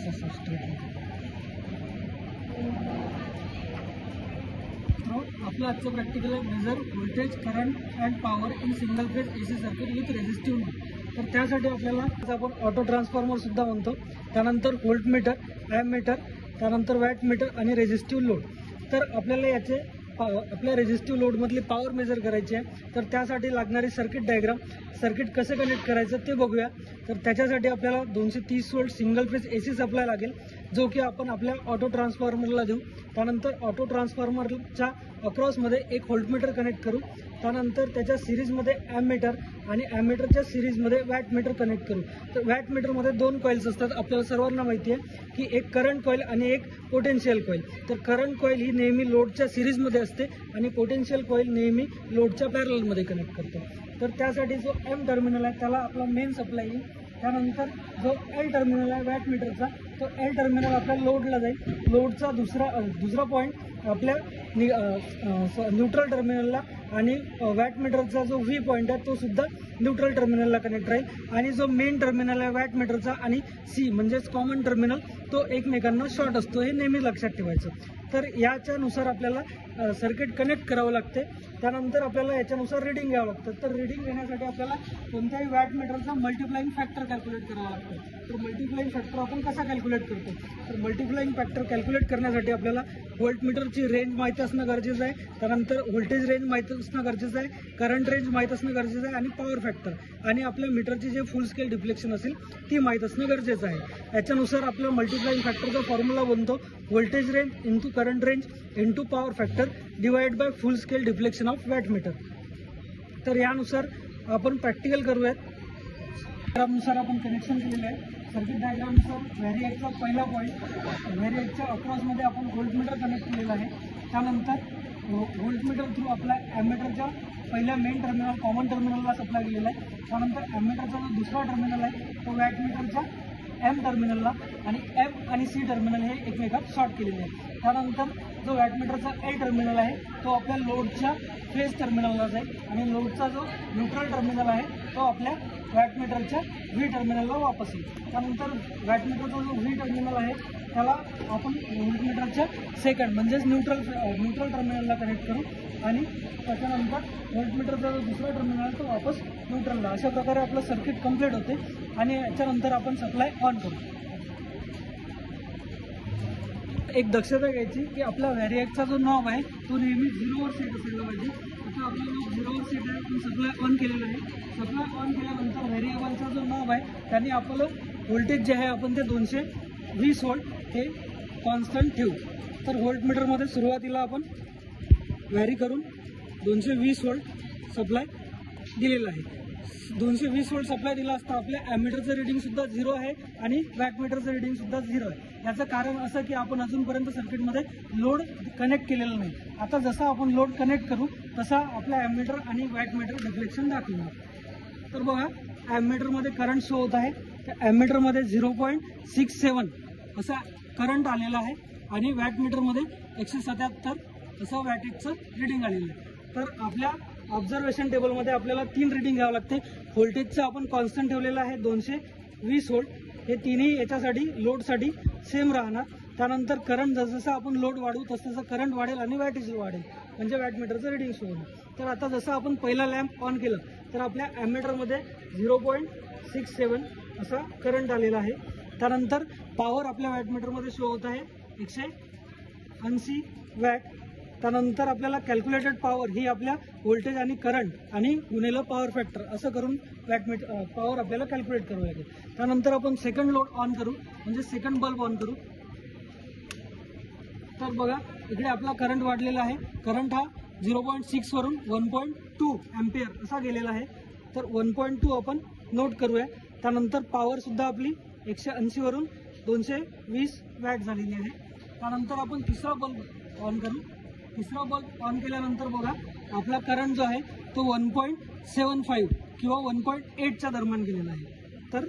असं स्ट्रेट. आपलं आजचं प्रॅक्टिकल आहे measure voltage current and power in single phase AC circuit with resistive load. तर त्यासाठी आपल्याला आपण ऑटो ट्रान्सफॉर्मर सुद्धा म्हणतो, त्यानंतर व्होल्टमीटर, ॲममीटर, त्यानंतर वॅटमीटर आणि रेझिस्टिव्ह लोड. तर आपल्याला याचे आपल्या रेझिस्टिव्ह लोडमधली पॉवर मेजर करायची आहे. तर त्यासाठी लागणारी सर्किट डायग्राम, सर्किट कसं कनेक्ट करायचं ते बघूया. तर त्याच्यासाठी आपल्याला 230 volt single phase AC supply लागेल, जो की आपण आपल्या ऑटो ट्रान्सफॉर्मरला देऊ. त्यानंतर ऑटो ट्रान्सफॉर्मरच्या अक्रॉसमध्ये एक व्होल्टमीटर कनेक्ट करू. त्यानंतर त्याच्या सिरीजमध्ये ॲममीटर आणि ॲममीटरच्या सिरीजमध्ये वॅटमीटर कनेक्ट करू. तर वॅटमीटरमध्ये 2 कॉइल्स असतात. आपल्याला सर्वांना माहिती आहे की एक करंट कॉइल आणि एक पोटेन्शियल कॉइल. तर करंट कॉइल ही नेहमी लोडच्या सिरीजमध्ये असते आणि पोटेन्शियल कॉइल नेहमी लोडच्या पॅरललमध्ये कनेक्ट करतो. तर त्यासाठी जो M टर्मिनल आहे त्याला आपला मेन सप्लाय येईल. त्यानंतर जो L टर्मिनल आहे वॅटमीटरचा, तो L टर्मिनल आपल्या लोडला जाईल. लोडचा दुसरा पॉईंट आपल्या न्यूट्रल टर्मिनलला आणि वॅटमीटरचा जो V पॉईंट आहे तो सुद्धा न्यूट्रल टर्मिनलला कनेक्ट राहील. आणि जो मेन टर्मिनल आहे वॅटमीटरचा आणि C म्हणजेच कॉमन टर्मिनल, तो एकमेकांना शॉर्ट असतो, हे नेहमी लक्षात ठेवायचं. तर याच्यानुसार आपल्याला सर्किट कनेक्ट करावं लागते. त्यानंतर आपल्याला याच्यानुसार रिडिंग घ्यावं लागतं. तर रिडिंग घेण्यासाठी आपल्याला कोणत्याही वॅटमीटरचा मल्टिप्लाइंग फॅक्टर कॅल्क्युलेट करावा लागतो. तर मल्टिप्लाइंग फॅक्टर आपण कसा कॅल्क्युलेट करतो? तर मल्टिप्लाइंग फॅक्टर कॅल्क्युलेट करण्यासाठी आपल्याला व्होल्टमीटरची रेंज माहीत असणं गरजेचं आहे. त्यानंतर व्होल्टेज रेंज माहीत असणं गरजेचं आहे, करंट रेंज माहीत असणं गरजेचं आहे आणि पॉवर फॅक्टर आणि आपल्या मीटरची जे फुल स्केल डिफ्लेक्शन असेल ती माहीत असणं गरजेचं आहे. याच्यानुसार आपलं मल्टिप्लाइंग फॅक्टरचा फॉर्म्युला बनतो voltage range into current range into power factor divide by full scale deflection of wattmeter. तर यानुसार आपण प्रॅक्टिकल करूयात. त्यानुसार आपण कनेक्शन केलेलं आहे. सर्किट डायग्रामनुसार व्हेरिएकचा पहिला पॉईंट, व्हेरिएकच्या अक्रॉसमध्ये आपण व्होल्टमीटर कनेक्ट केलेलं आहे. त्यानंतर व्होल्टमीटर थ्रू आपल्या ॲममीटरच्या पहिल्या मेन टर्मिनल कॉमन टर्मिनलला सप्लाय केलेला आहे. त्यानंतर ॲममीटरचा जो दुसरा टर्मिनल आहे तो वॅटमीटरच्या M टर्मिनलला आणि M आणि C टर्मिनल हे एकमेकात शॉर्ट केलेले आहे. त्यानंतर जो वॅटमीटरचा L टर्मिनल आहे तो आपल्या लोडच्या फेज टर्मिनलला जाईल आणि लोडचा जो न्यूट्रल टर्मिनल आहे तो आपल्या वॅटमीटरच्या V टर्मिनलला वापस येईल. त्यानंतर वॅटमीटरचा जो V टर्मिनल आहे त्याला आपण व्होल्टमीटरच्या सेकंड म्हणजेच न्यूट्रल टर्मिनलला कनेक्ट करू आणि त्याच्यानंतर व्होल्टमीटरचा जो दुसरा टर्मिनल आहे तो वापस न्यूट्रलला. अशा प्रकारे आपलं सर्किट कंप्लीट होते आणि याच्यानंतर आपण सप्लाय ऑन करू. एक दक्षता घ्यायची की आपला व्हेरिएकचा जो नॉब आहे तो नेहमी 0वर सेट असायला पाहिजे. आता आपला नॉब 0वर सेट आहे, आपण सप्लाय ऑन केलेला आहे. सप्लाय ऑन केल्यानंतर व्हेरिएबलचा जो नॉब आहे त्याने आपलं व्होल्टेज जे आहे आपण ते 220 वोल्ट हे कॉन्स्टंट ठेवू. तर व्होल्टमीटरमध्ये सुरुवातीला आपण व्हॅरी करून 220 वोल्ट सप्लाय दिलेला आहे. 220 वोल्ट सप्लाय दिला असता आपल्या ॲममीटरचं रिडिंगसुद्धा 0 आहे आणि वॅटमीटरचं रिडिंगसुद्धा 0 आहे. याचं कारण असं की आपण अजूनपर्यंत सर्किटमध्ये लोड कनेक्ट केलेला नाही. आता जसं आपण लोड कनेक्ट करू तसा आपल्या ॲममीटर आणि वॅटमीटर डिफ्लेक्शन दाखवणार. तर बघा ॲममीटरमध्ये करंट शो होत आहे. त्या ॲममीटरमध्ये 0.67 असा करंट आलेला आहे आणि वॅटमीटरमध्ये 177 असं वॅटेजचं रिडिंग आलेलं आहे. तर आपल्या ऑब्झर्वेशन टेबलमध्ये आपल्याला 3 रिडिंग घ्यावं लागते. व्होल्टेजचं आपण कॉन्स्टंट ठेवलेलं आहे 220 वोल्ट. हे तिन्ही याच्यासाठी लोडसाठी सेम राहणार. त्यानंतर करंट जसं आपण लोड वाढवू तसं करंट वाढेल आणि वॅटेज वाढेल म्हणजे वॅटमीटरचं रिडिंग शो होईल. तर आता जसं आपण पहिला लॅम्प ऑन केलं तर आपल्या ॲममीटरमध्ये 0.67 असा करंट आलेला आहे. त्यानंतर पॉवर आपल्या वॅटमीटरमध्ये शो होत आहे 180 वॅट. त्यानंतर आपल्याला कॅल्क्युलेटेड पॉवर ही आपल्या व्होल्टेज आणि करंट आणि गुणिले पॉवर फॅक्टर असं करून वॅटमीटर पॉवर आपल्याला कॅल्क्युलेट करावं लागेल. त्यानंतर आपण सेकंड लोड ऑन करू म्हणजे सेकंड बल्ब ऑन करू. तर बघा इकडे आपला करंट वाढलेला आहे. करंट हा 0.6 वरून 1.2 अँपियर असा गेलेला आहे. तर 1.2 आपण नोट करूया. त्यानंतर पॉवर सुद्धा आपली 180 वरून 220 वॅट झालेली आहे. त्यानंतर आपण तिसरा बल्ब ऑन करू. तिसरा बल्ब ऑन केल्यानंतर बघा आपला करंट जो आहे तो 1.75 किंवा 1.8च्या दरम्यान गेलेला आहे. तर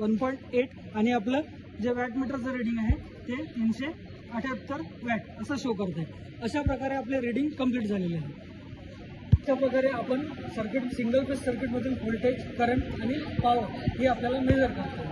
1.8 आणि आपलं जे वॅटमीटरचं रिडिंग आहे ते 378 वॅट असं शो करत आहे. अशा प्रकारे आपले रिडिंग कंप्लीट झालेले आहे. अशा प्रकारे आपण सर्किट सिंगल फेज सर्किटमधील व्होल्टेज, करंट आणि पॉवर हे आपल्याला मेजर करतो.